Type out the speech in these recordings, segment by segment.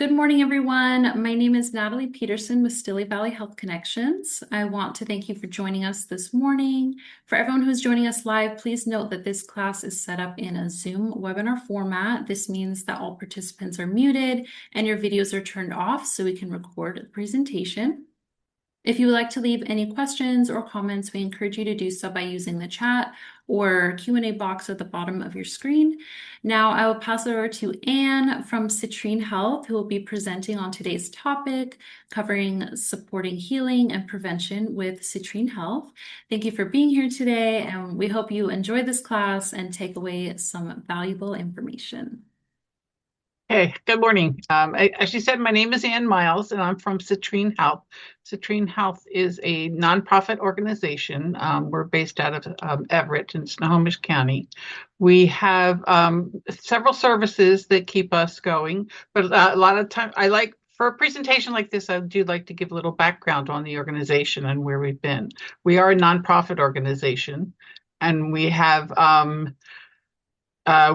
Good morning, everyone. My name is Natalie Peterson with Stilly Valley Health Connections. I want to thank you for joining us this morning. For everyone who's joining us live, please note that this class is set up in a Zoom webinar format. This means that all participants are muted and your videos are turned off so we can record the presentation. If you would like to leave any questions or comments, we encourage you to do so by using the chat or Q&A box at the bottom of your screen. Now I will pass it over to Anne from Citrine Health, who will be presenting on today's topic, covering supporting healing and prevention with Citrine Health. Thank you for being here today, and we hope you enjoy this class and take away some valuable information. Hey, good morning. As she said, my name is Ann Miles, and I'm from Citrine Health. Citrine Health is a nonprofit organization. We're based out of Everett in Snohomish County. We have several services that keep us going, but a lot of time for a presentation like this, I do like to give a little background on the organization and where we've been. We are a nonprofit organization, and we have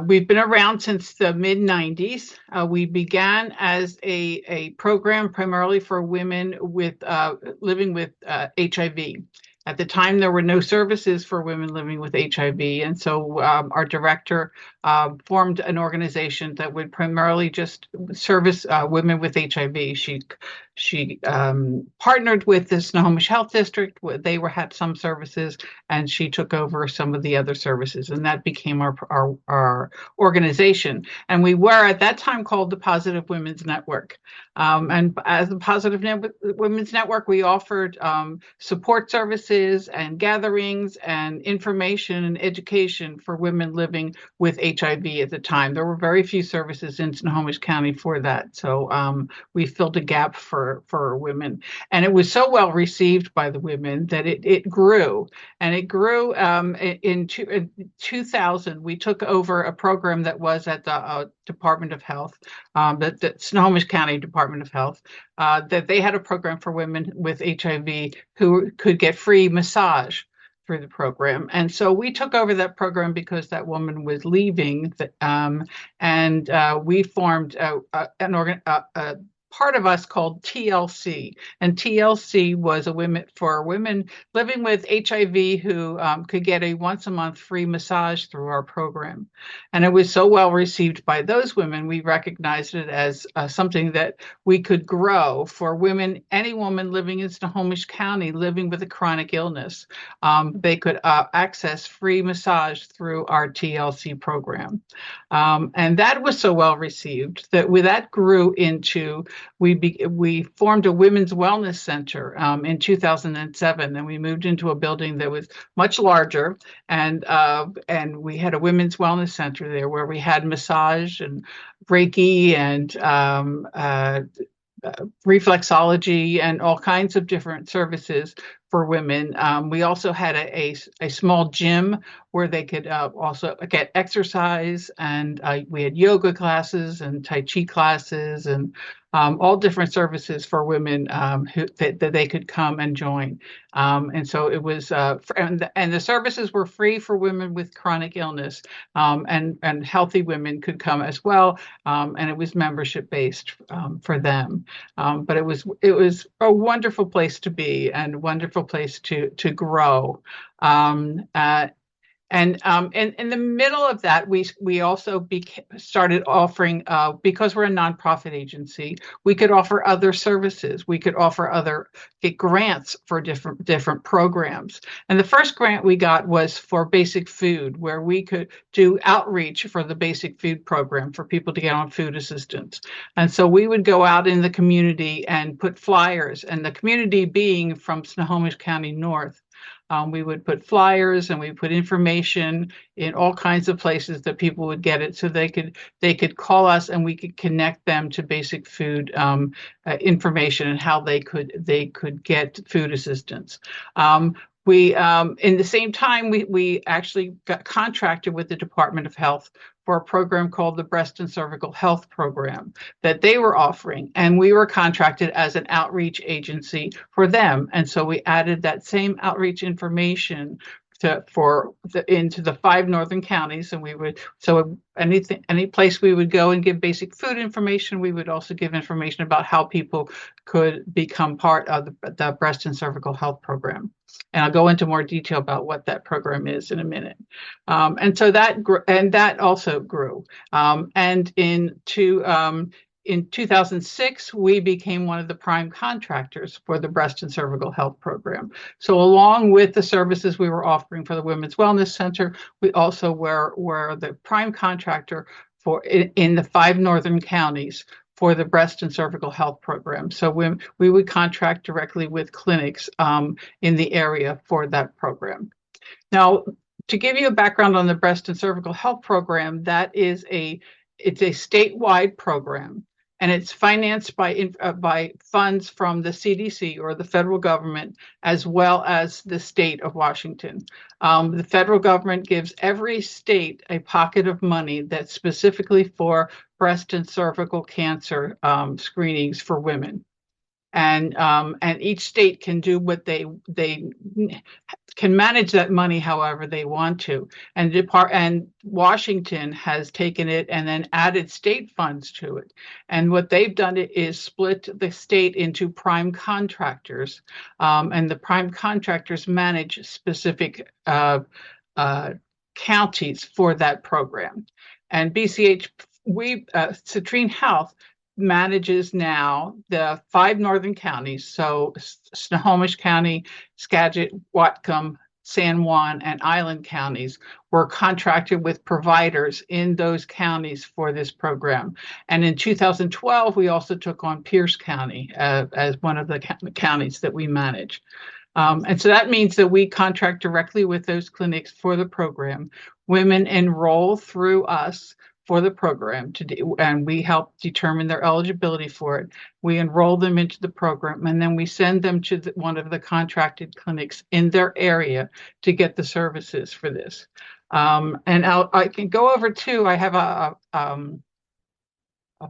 we've been around since the mid-90s. We began as a program primarily for women with living with HIV. At the time, there were no services for women living with HIV, and so our director formed an organization that would primarily just service women with HIV. She partnered with the Snohomish Health District. They had some services, and she took over some of the other services, and that became our organization. And we were at that time called the Positive Women's Network. And as the Positive Women's Network, we offered support services and gatherings and information and education for women living with HIV at the time. There were very few services in Snohomish County for that. So we filled a gap for women. And it was so well received by the women that it grew. And it grew in 2000. We took over a program that was at the Department of Health, the Snohomish County Department of Health, that they had a program for women with HIV who could get free massage through the program. And so we took over that program because that woman was leaving, and we formed a part of us called TLC, and TLC was for women living with HIV who could get a once a month free massage through our program. And it was so well received by those women, we recognized it as something that we could grow for women. Any woman living in Snohomish County living with a chronic illness, they could access free massage through our TLC program. And that was so well received that grew into we formed a women's wellness center in 2007, and we moved into a building that was much larger, and we had a women's wellness center there where we had massage and Reiki and reflexology and all kinds of different services for women. We also had a small gym where they could also get exercise, and we had yoga classes and Tai Chi classes and all different services for women that they could come and join. And so it was, and the services were free for women with chronic illness, and healthy women could come as well. And it was membership based for them. But it was a wonderful place to be and a wonderful place to grow. And in the middle of that, we also started offering, because we're a nonprofit agency, we could offer other services. We could get grants for different programs. And the first grant we got was for basic food, where we could do outreach for the basic food program for people to get on food assistance. And so we would go out in the community and put flyers, and the community being from Snohomish County North. We would put flyers and we put information in all kinds of places that people would get it, so they could call us and we could connect them to basic food information and how they could get food assistance. In the same time, we actually got contracted with the Department of Health for a program called the Breast and Cervical Health Program that they were offering. And we were contracted as an outreach agency for them. And so we added that same outreach information into the 5 northern counties, and we would any place we would go and give basic food information, we would also give information about how people could become part of the breast and cervical health program. And I'll go into more detail about what that program is in a minute. And so that also grew. And in 2006, we became one of the prime contractors for the breast and cervical health program. So along with the services we were offering for the Women's Wellness Center, we also were the prime contractor in the 5 northern counties for the breast and cervical health program. So we would contract directly with clinics in the area for that program. Now, to give you a background on the breast and cervical health program, it's a statewide program, and it's financed by funds from the CDC, or the federal government, as well as the state of Washington. The federal government gives every state a pocket of money that's specifically for breast and cervical cancer screenings for women. And each state can do what they can manage that money however they want to. And Washington has taken it and then added state funds to it. And what they've done is split the state into prime contractors, and the prime contractors manage specific counties for that program. And Citrine Health manages now the 5 northern counties, so Snohomish County, Skagit, Whatcom, San Juan, and Island counties were contracted with providers in those counties for this program. And in 2012, we also took on Pierce County as one of the counties that we manage. And so that means that we contract directly with those clinics for the program. Women enroll through us for the program and we help determine their eligibility for it. We enroll them into the program, and then we send them to one of the contracted clinics in their area to get the services for this. And I can go over to, I have a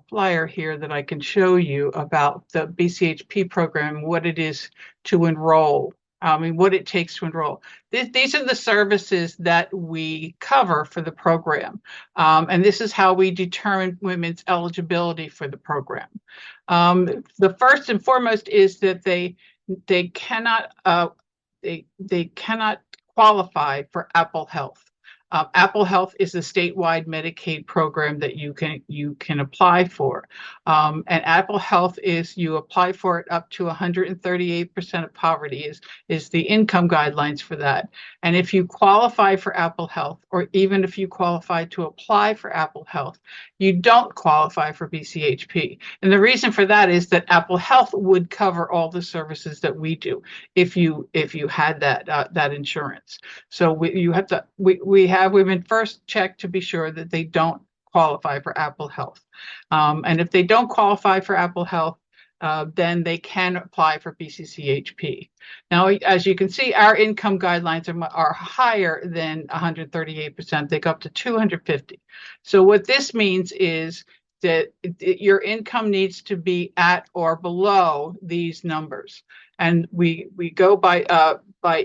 flyer here that I can show you about the BCHP program, what it is to enroll. What it takes to enroll. These are the services that we cover for the program. And this is how we determine women's eligibility for the program. The first and foremost is that they cannot qualify for Apple Health. Apple Health is a statewide Medicaid program that you can apply for. And Apple Health is, you apply for it up to 138% of poverty is the income guidelines for that. And if you qualify for Apple Health, or even if you qualify to apply for Apple Health, you don't qualify for BCHP. And the reason for that is that Apple Health would cover all the services that we do if you had that insurance. So we have women first check to be sure that they don't qualify for Apple Health. And if they don't qualify for Apple Health, then they can apply for BCCHP. Now, as you can see, our income guidelines are higher than 138%. They go up to 250. So what this means is that your income needs to be at or below these numbers. And we go by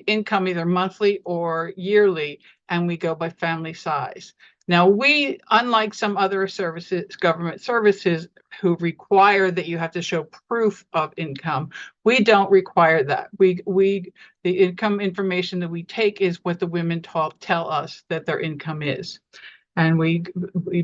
income, either monthly or yearly, and we go by family size. Now, we, unlike some other services, government services, who require that you have to show proof of income, we don't require that. The income information that we take is what the women tell us that their income is. And we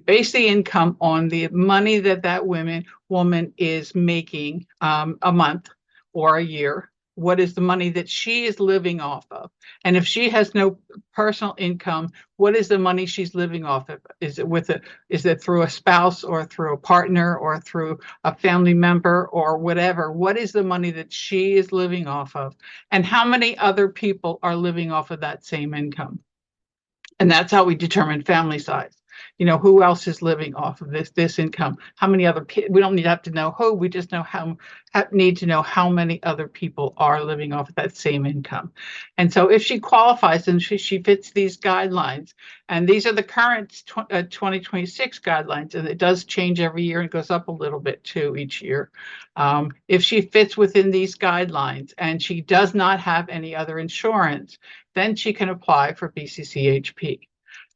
base the income on the money that woman is making a month or a year. What is the money that she is living off of? And if she has no personal income, what is the money she's living off of? Is it through a spouse, or through a partner, or through a family member, or whatever? What is the money that she is living off of? And how many other people are living off of that same income? And that's how we determine family size. Who else is living off of this income? How many other people? We don't have to know who. We just need to know how many other people are living off of that same income. And so if she qualifies and she fits these guidelines, and these are the current 2026 guidelines, and it does change every year and goes up a little bit too each year. If she fits within these guidelines and she does not have any other insurance, then she can apply for BCCHP.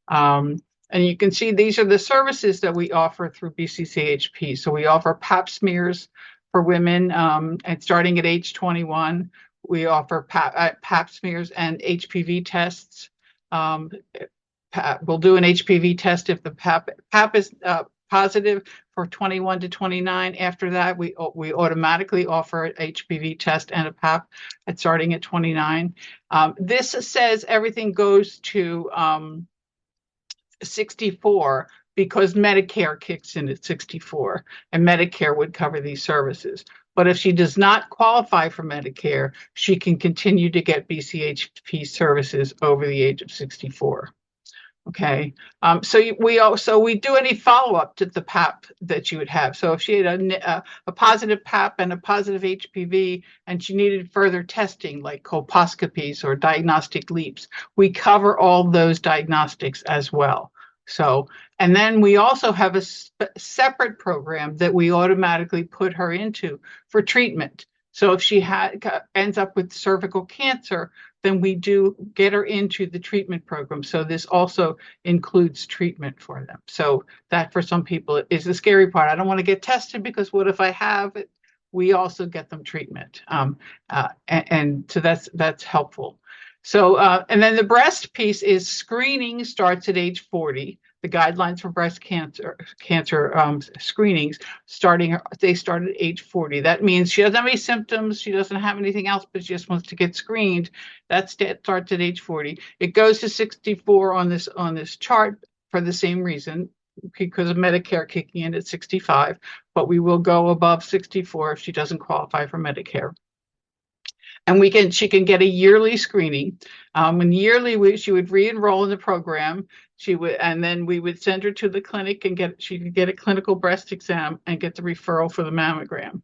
And you can see these are the services that we offer through BCCHP. So we offer pap smears for women, and starting at age 21, we offer pap smears and HPV tests. We'll do an HPV test if the pap is positive for 21 to 29. After that, we automatically offer an HPV test and a pap starting at 29. This says everything goes to 64 because Medicare kicks in at 64, and Medicare would cover these services. But if she does not qualify for Medicare, she can continue to get BCHP services over the age of 64. Okay. We do any follow-up to the PAP that you would have. So if she had a positive PAP and a positive HPV and she needed further testing like colposcopies or diagnostic leaps, we cover all those diagnostics as well. So, and then we also have a separate program that we automatically put her into for treatment. So if she ends up with cervical cancer, then we do get her into the treatment program. So this also includes treatment for them. So that for some people is the scary part. I don't want to get tested because what if I have it? We also get them treatment. And so that's helpful. So, and then the breast piece is screening starts at age 40. The guidelines for breast cancer screenings they start at age 40. That means she doesn't have any symptoms, she doesn't have anything else, but she just wants to get screened. That starts at age 40. It goes to 64 on this chart for the same reason, because of Medicare kicking in at 65, but we will go above 64 if she doesn't qualify for Medicare. And she can get a yearly screening. And yearly, she would re-enroll in the program. And then we would send her to the clinic and she could get a clinical breast exam and get the referral for the mammogram.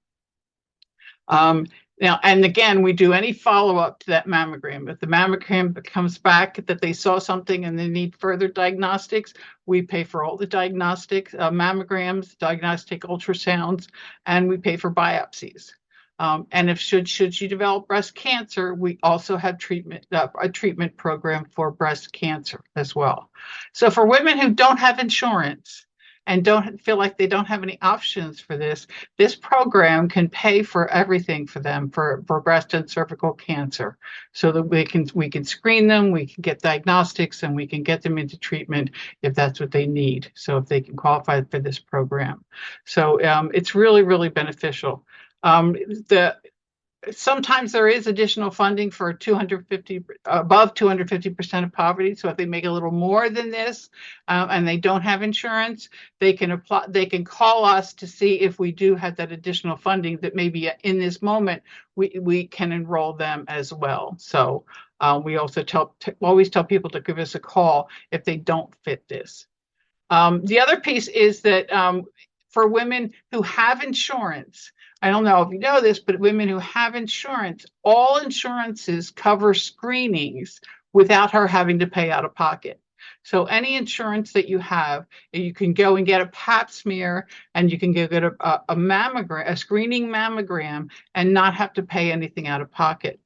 Now, and again, we do any follow-up to that mammogram. If the mammogram comes back that they saw something and they need further diagnostics, we pay for all the diagnostic mammograms, diagnostic ultrasounds, and we pay for biopsies. And if should she develop breast cancer, we also have a treatment program for breast cancer as well. So for women who don't have insurance and don't feel like they don't have any options for this program can pay for everything for them for breast and cervical cancer, so that we can screen them, we can get diagnostics, and we can get them into treatment if that's what they need. So if they can qualify for this program, so it's really, really beneficial. Sometimes there is additional funding for above 250% of poverty. So if they make a little more than this and they don't have insurance, they can apply. They can call us to see if we do have that additional funding that maybe in this moment we can enroll them as well. So we also always tell people to give us a call if they don't fit this. The other piece is that for women who have insurance, I don't know if you know this, but women who have insurance, all insurances cover screenings without her having to pay out of pocket. So any insurance that you have, you can go and get a pap smear, and you can go get a mammogram, a screening mammogram, and not have to pay anything out of pocket.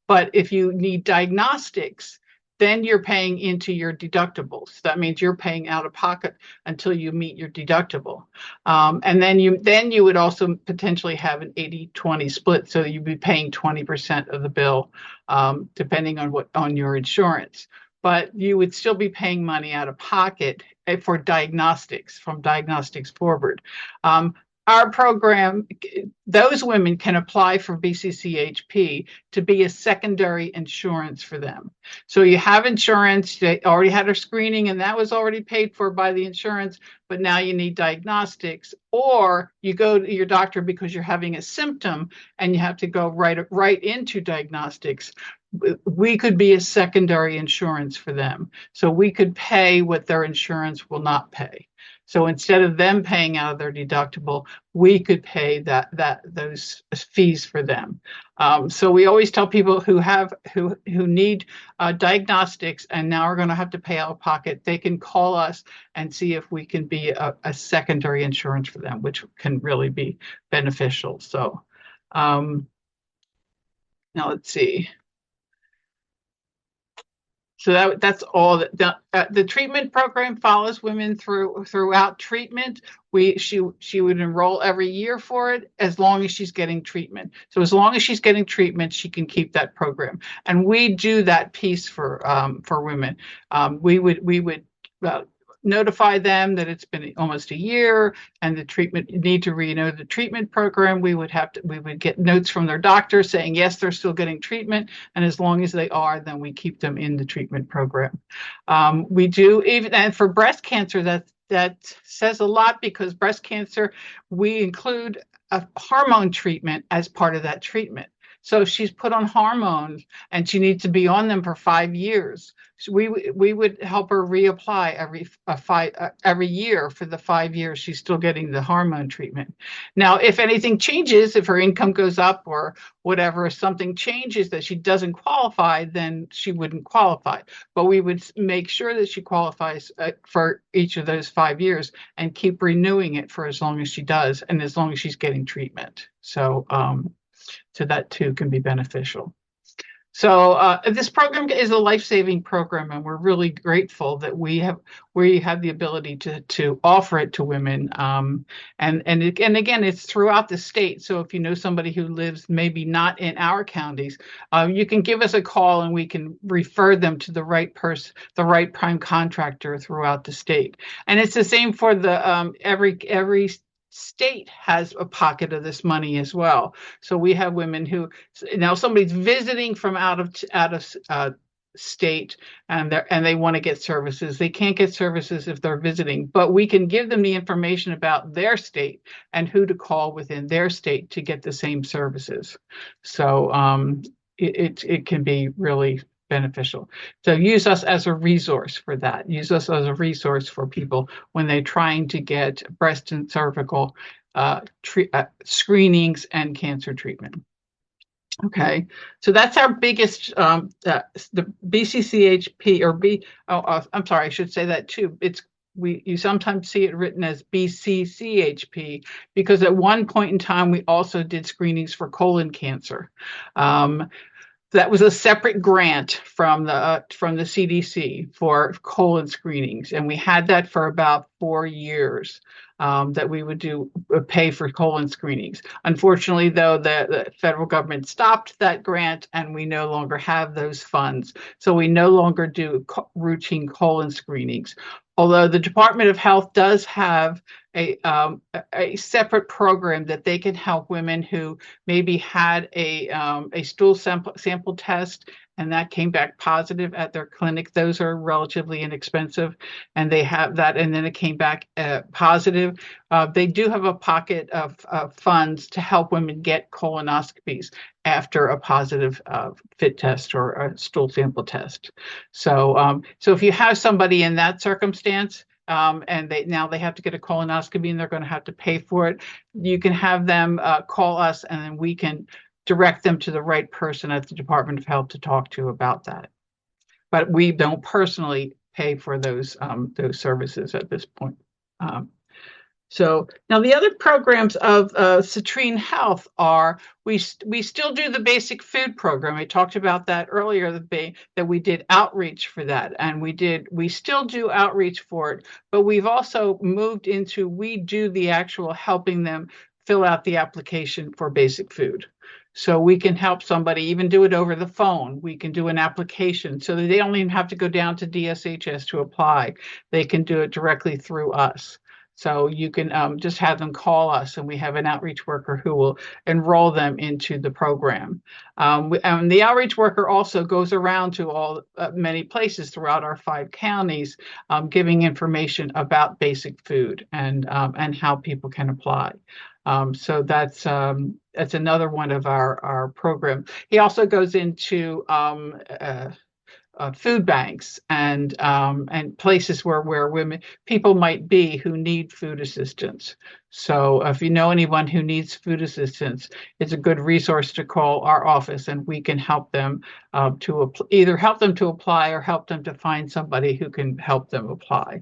But if you need diagnostics, then you're paying into your deductibles. That means you're paying out of pocket until you meet your deductible. And then you would also potentially have an 80-20 split. So you'd be paying 20% of the bill, depending on your insurance. But you would still be paying money out of pocket for diagnostics, from diagnostics forward. Our program, those women can apply for BCCHP to be a secondary insurance for them. So you have insurance, they already had a screening and that was already paid for by the insurance, but now you need diagnostics, or you go to your doctor because you're having a symptom and you have to go right into diagnostics. We could be a secondary insurance for them. So we could pay what their insurance will not pay. So instead of them paying out of their deductible, we could pay those fees for them. So we always tell people who need diagnostics and now are going to have to pay out of pocket, they can call us and see if we can be a secondary insurance for them, which can really be beneficial. So now let's see. So that's all. The treatment program follows women throughout treatment. She would enroll every year for it as long as she's getting treatment. So as long as she's getting treatment, she can keep that program. And we do that piece for women. We would uh, notify them that it's been almost a year and the treatment need to renew the treatment program. We would get notes from their doctor saying yes, they're still getting treatment, and as long as they are, then we keep them in the treatment program. We do even, and for breast cancer, that says a lot, because breast cancer, we include a hormone treatment as part of that treatment. So if she's put on hormones and she needs to be on them for 5 years, so we would help her reapply every year for the 5 years she's still getting the hormone treatment. Now, if anything changes, if her income goes up or whatever, if something changes that she doesn't qualify, then she wouldn't qualify. But we would make sure that she qualifies for each of those 5 years and keep renewing it for as long as she does, and as long as she's getting treatment. So that too can be beneficial. So this program is a life-saving program, and we're really grateful that we have the ability to offer it to women. And again, it's throughout the state. So if you know somebody who lives maybe not in our counties, you can give us a call and we can refer them to the right person, the right prime contractor throughout the state. And it's the same for the every state has a pocket of this money as well. So we have women who, now somebody's visiting from out of state, and they want to get services. They can't get services if they're visiting, but we can give them the information about their state and who to call within their state to get the same services. So it can be really beneficial. So use us as a resource for that. Use us as a resource for people when they're trying to get breast and cervical screenings and cancer treatment. Okay, so that's our biggest, the BCCHP or I'm sorry, I should say that too. You sometimes see it written as BCCHP because at one point in time we also did screenings for colon cancer. That was a separate grant from the CDC for colon screenings, and we had that for about 4 years. That we would pay for colon screenings. Unfortunately, though, the federal government stopped that grant, and we no longer have those funds. So we no longer do routine colon screenings. Although the Department of Health does have a separate program that they can help women who maybe had a stool sample test and that came back positive at their clinic. Those are relatively inexpensive, and they have that, and then it came back positive. They do have a pocket of funds to help women get colonoscopies after a positive FIT test or a stool sample test. So if you have somebody in that circumstance, and they have to get a colonoscopy and they're going to have to pay for it, you can have them call us, and then we can direct them to the right person at the Department of Health to talk to about that. But we don't personally pay for those services at this point. So now the other programs of Citrine Health are, we still do the basic food program. I talked about that earlier, that we did outreach for that, and we still do outreach for it, but we've also moved into, we do the actual helping them fill out the application for basic food. So we can help somebody even do it over the phone. We can do an application so that they don't even have to go down to DSHS to apply. They can do it directly through us. So you can just have them call us, and we have an outreach worker who will enroll them into the program. And the outreach worker also goes around to many places throughout our 5 counties, giving information about basic food and how people can apply. So that's another one of our programs. He also goes into food banks and places where people might be who need food assistance. So if you know anyone who needs food assistance, it's a good resource to call our office, and we can help them either help them to apply or help them to find somebody who can help them apply.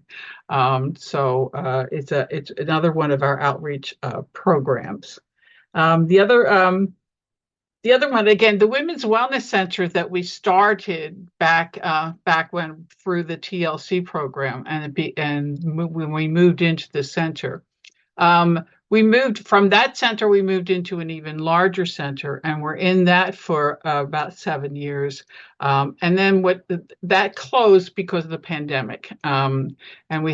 So it's another one of our outreach programs. The The other one, again, the Women's Wellness Center that we started back when through the TLC program, when we moved into the center. We moved from that center, we moved into an even larger center, and we're in that for about 7 years. And then that closed because of the pandemic. And we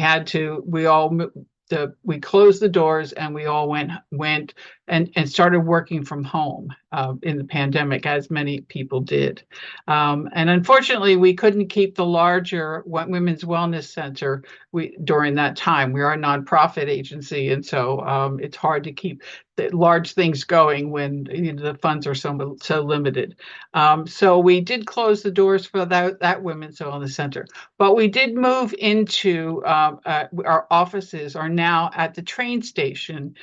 closed the doors and we all went and started working from home in the pandemic, as many people did. And unfortunately, we couldn't keep the larger Women's Wellness Center during that time. We are a nonprofit agency, and so it's hard to keep the large things going when the funds are so limited. So we did close the doors for that Women's Wellness Center, but we did move into our offices are now at the train station.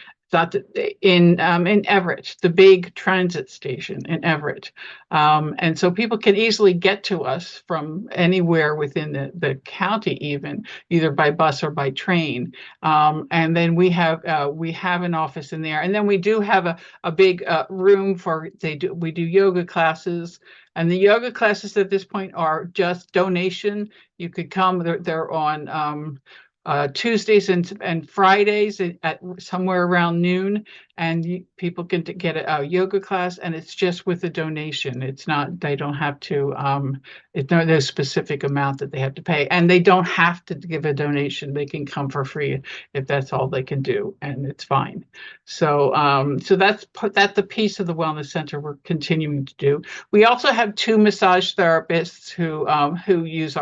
In Everett, the big transit station in Everett. And so people can easily get to us from anywhere within the county, even either by bus or by train. And then we have an office in there. And then we do have a big room we do yoga classes. And the yoga classes at this point are just donation. You could come, they're on Tuesdays and Fridays at somewhere around noon, and people can get a yoga class, and it's just with a donation. It's not, they don't have to, it's no specific amount that they have to pay, and they don't have to give a donation. They can come for free if that's all they can do, and it's fine. So that's the piece of the wellness center we're continuing to do. We also have 2 massage therapists who use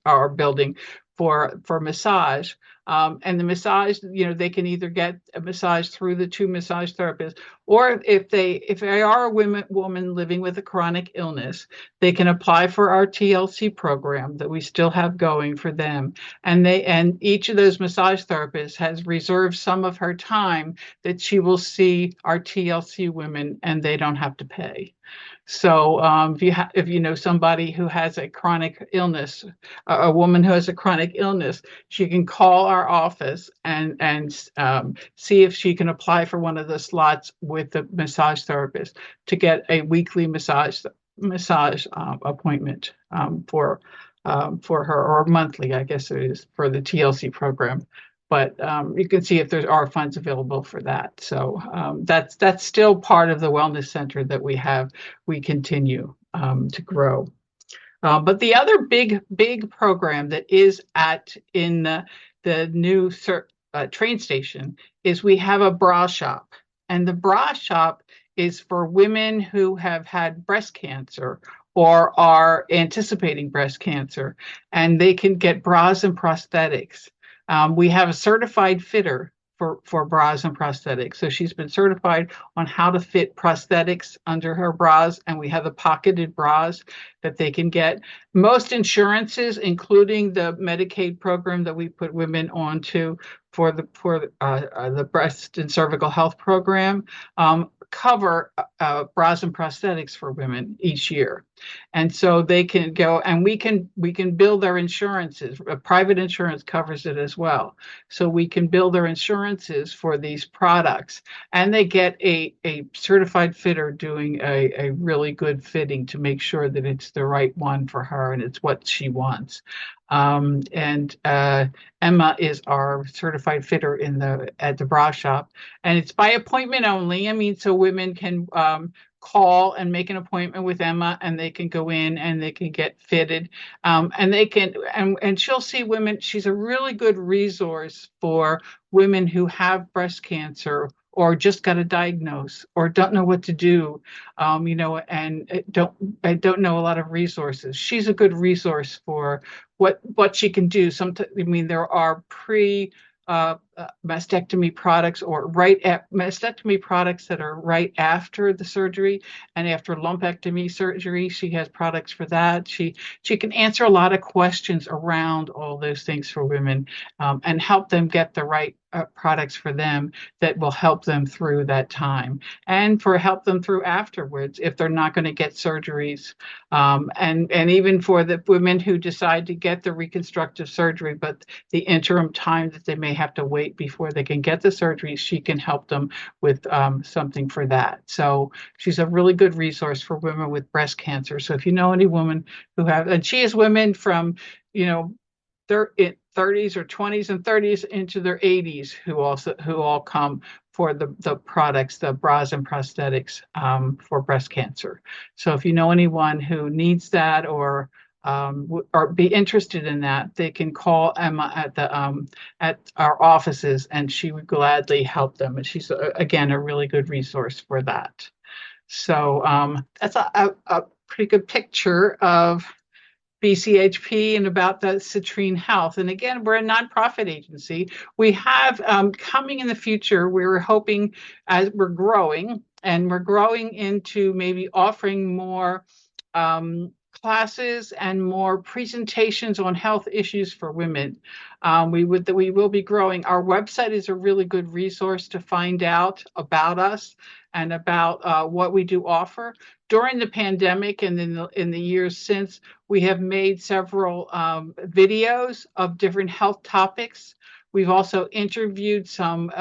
our building for massage. And the massage, they can either get a massage through the 2 massage therapists, or if they are a woman living with a chronic illness, they can apply for our TLC program that we still have going for them. And each of those massage therapists has reserved some of her time that she will see our TLC women, and they don't have to pay. So if you know somebody who has a chronic illness, a woman who has a chronic illness, she can call our office and see if she can apply for one of the slots with the massage therapist to get a weekly massage appointment for her, or monthly, I guess it is, for the TLC program. But you can see if there are funds available for that. So that's still part of the wellness center that we have. We continue to grow. But the other big program that is in the new train station is we have a bra shop. And the bra shop is for women who have had breast cancer or are anticipating breast cancer, and they can get bras and prosthetics. We have a certified fitter for bras and prosthetics. So she's been certified on how to fit prosthetics under her bras, and we have the pocketed bras that they can get. Most insurances, including the Medicaid program that we put women onto for the breast and cervical health program, cover bras and prosthetics for women each year. And so they can go, and we can bill their insurances. A private insurance covers it as well. So we can bill their insurances for these products, and they get a certified fitter doing a really good fitting to make sure that it's the right one for her and it's what she wants. Emma is our certified fitter at the bra shop, and it's by appointment only. I mean, so women can call and make an appointment with Emma, and they can go in and they can get fitted, and she'll see women. She's a really good resource for women who have breast cancer or just got a diagnose or don't know what to do, and don't know a lot of resources. She's a good resource for what she can do. Sometimes, I mean, there are mastectomy products or mastectomy products that are right after the surgery, and after lumpectomy surgery, she has products for that. She can answer a lot of questions around all those things for women, and help them get the right products for them that will help them through that time, and help them through afterwards if they're not going to get surgeries, and even for the women who decide to get the reconstructive surgery, but the interim time that they may have to wait wait before they can get the surgery, she can help them with something for that. So she's a really good resource for women with breast cancer. So if you know any woman who have, and she has women from, you know, 30s or 20s and 30s into their 80s who all come for the products, the bras and prosthetics for breast cancer. So if you know anyone who needs that or be interested in that, they can call Emma at our offices, and she would gladly help them. And she's again a really good resource for that. So that's a pretty good picture of BCHP and about the Citrine Health. And again, we're a nonprofit agency. We have coming in the future, we're hoping as we're growing, and we're growing into maybe offering more classes and more presentations on health issues for women. We will be growing. Our website is a really good resource to find out about us and about what we do offer. During the pandemic and in the years since, we have made several videos of different health topics. We've also interviewed some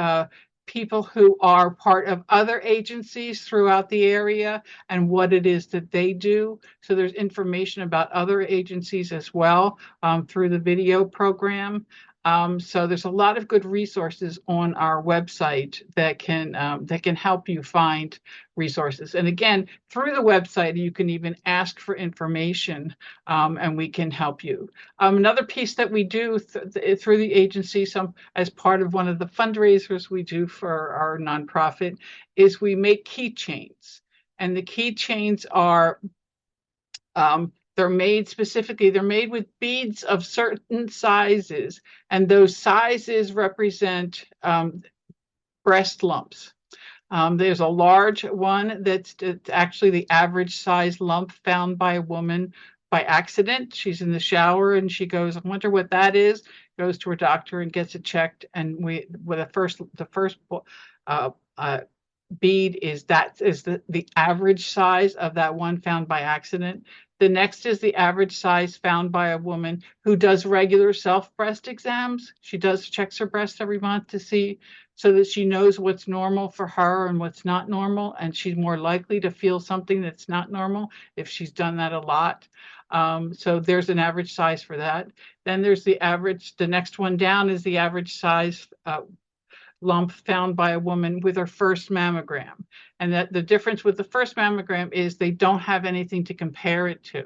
people who are part of other agencies throughout the area and what it is that they do. So there's information about other agencies as well through the video program. So there's a lot of good resources on our website that can help you find resources. And again, through the website, you can even ask for information, and we can help you. Another piece that we do through the agency, as part of one of the fundraisers we do for our nonprofit, is we make keychains. And the keychains are they're made with beads of certain sizes, and those sizes represent breast lumps. There's a large one that's actually the average size lump found by a woman by accident. She's in the shower and she goes, I wonder what that is. Goes to her doctor and gets it checked. And the first bead is the average size of that one found by accident. The next is the average size found by a woman who does regular self-breast exams. She checks her breast every month to see so that she knows what's normal for her and what's not normal, and she's more likely to feel something that's not normal if she's done that a lot. So there's an average size for that. Then there's the next one down is the average size lump found by a woman with her first mammogram. And that the difference with the first mammogram is they don't have anything to compare it to.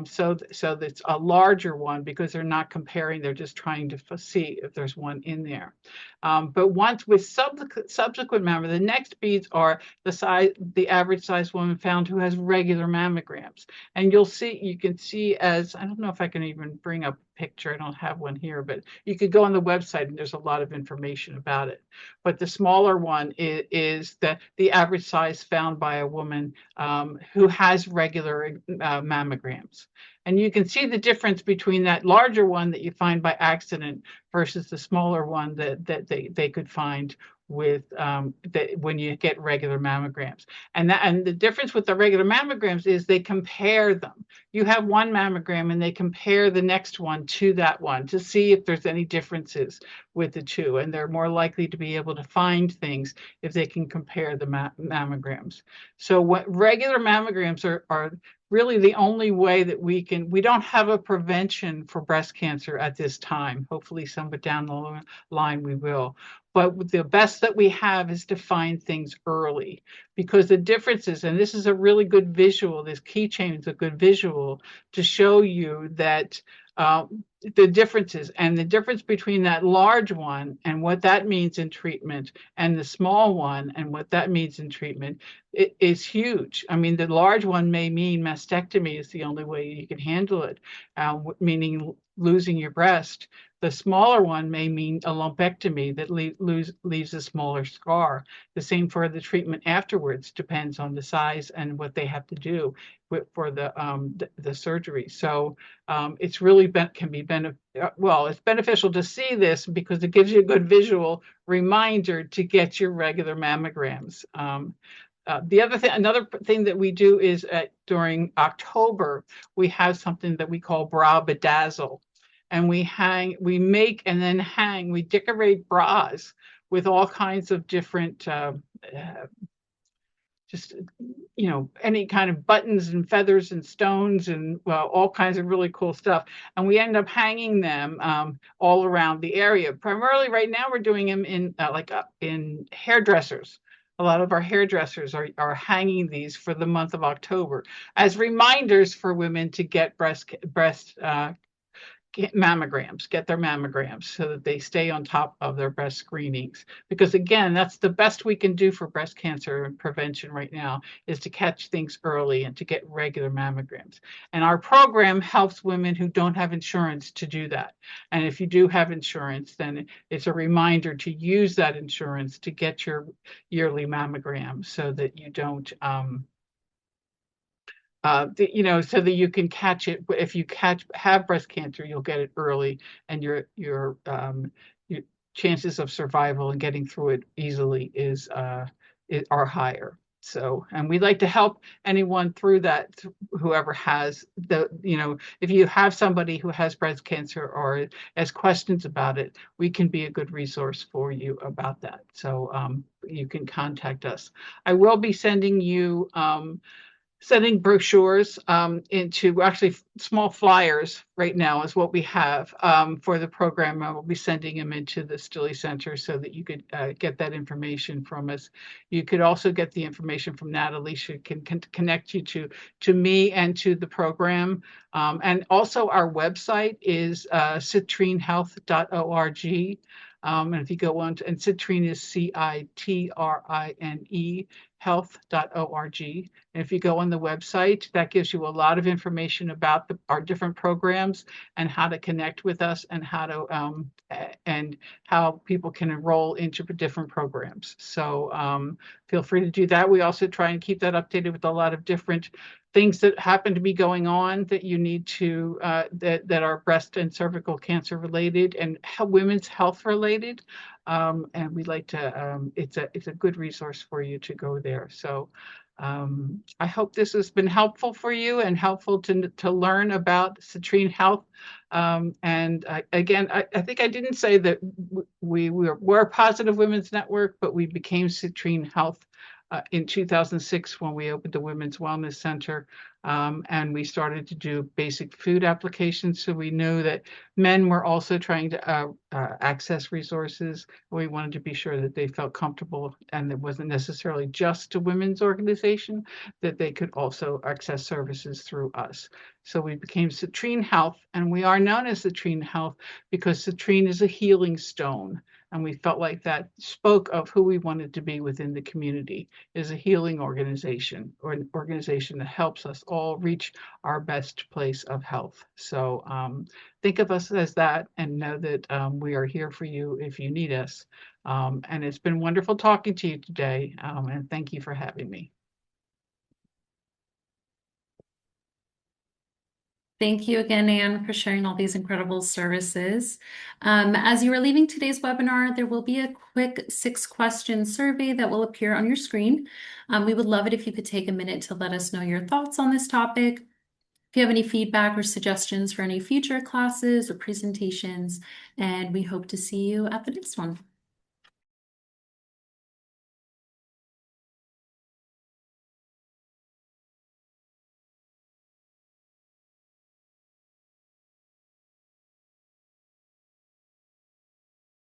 So it's a larger one because they're not comparing, they're just trying to see if there's one in there. But once with subsequent mammogram, the next beads are the average size woman found who has regular mammograms. And you can see I don't know if I can even bring up a picture, I don't have one here, but you could go on the website and there's a lot of information about it. But the smaller one is the average size found by a woman who has regular mammograms. And you can see the difference between that larger one that you find by accident versus the smaller one that they could find with when you get regular mammograms. And the difference with the regular mammograms is they compare them. You have one mammogram and they compare the next one to that one to see if there's any differences with the two. And they're more likely to be able to find things if they can compare the mammograms. So what regular mammograms are really the only way that we don't have a prevention for breast cancer at this time. Hopefully somewhere down the line we will. But the best that we have is to find things early, because the differences, and this is a really good visual, this keychain is a good visual to show you that the differences, and the difference between that large one and what that means in treatment and the small one and what that means in treatment is huge. I mean, the large one may mean mastectomy is the only way you can handle it, meaning losing your breast. The smaller one may mean a lumpectomy that leaves a smaller scar. The same for the treatment afterwards, depends on the size and what they have to do for the surgery. So it's really it's beneficial to see this because it gives you a good visual reminder to get your regular mammograms. Another thing that we do is during October, we have something that we call Bra Bedazzle. and we make and then hang, we decorate bras with all kinds of different just any kind of buttons and feathers and stones and, well, all kinds of really cool stuff, and we end up hanging them all around the area. Primarily right now we're doing them in in hairdressers. A lot of our hairdressers are hanging these for the month of October as reminders for women to get breast mammograms, get their mammograms so that they stay on top of their breast screenings. Because again, that's the best we can do for breast cancer prevention right now, is to catch things early and to get regular mammograms. And our program helps women who don't have insurance to do that. And if you do have insurance, then it's a reminder to use that insurance to get your yearly mammogram so that you don't so that you can catch it. If you have breast cancer, you'll get it early, and your chances of survival and getting through it easily are higher. So, and we like to help anyone through that, whoever has if you have somebody who has breast cancer or has questions about it, we can be a good resource for you about that. So you can contact us. I will be sending you sending brochures into actually small flyers right now is what we have for the program. I will be sending them into the Stilly Center so that you could get that information from us. You could also get the information from Natalie. She can connect you to me and to the program. And also our website is citrinehealth.org. And if you go on to, and Citrine is Citrine health.org. And if you go on the website, that gives you a lot of information about our different programs and how to connect with us and how people can enroll into different programs. So feel free to do that. We also try and keep that updated with a lot of different things that happen to be going on that you need to that are breast and cervical cancer related and women's health related. And we like to it's a good resource for you to go there. So I hope this has been helpful for you and helpful to learn about Citrine Health. And again, I think I didn't say that we're a Positive Women's Network, but we became Citrine Health in 2006 when we opened the Women's Wellness Center. And we started to do basic food applications. So we know that men were also trying to access resources. We wanted to be sure that they felt comfortable and it wasn't necessarily just a women's organization, that they could also access services through us. So we became Citrine Health, and we are known as Citrine Health because citrine is a healing stone. And we felt like that spoke of who we wanted to be within the community, is a healing organization, or an organization that helps us all reach our best place of health. So think of us as that and know that we are here for you if you need us. And it's been wonderful talking to you today. And thank you for having me. Thank you again, Anne, for sharing all these incredible services. As you are leaving today's webinar, there will be a quick 6-question survey that will appear on your screen. We would love it if you could take a minute to let us know your thoughts on this topic. If you have any feedback or suggestions for any future classes or presentations, and we hope to see you at the next one.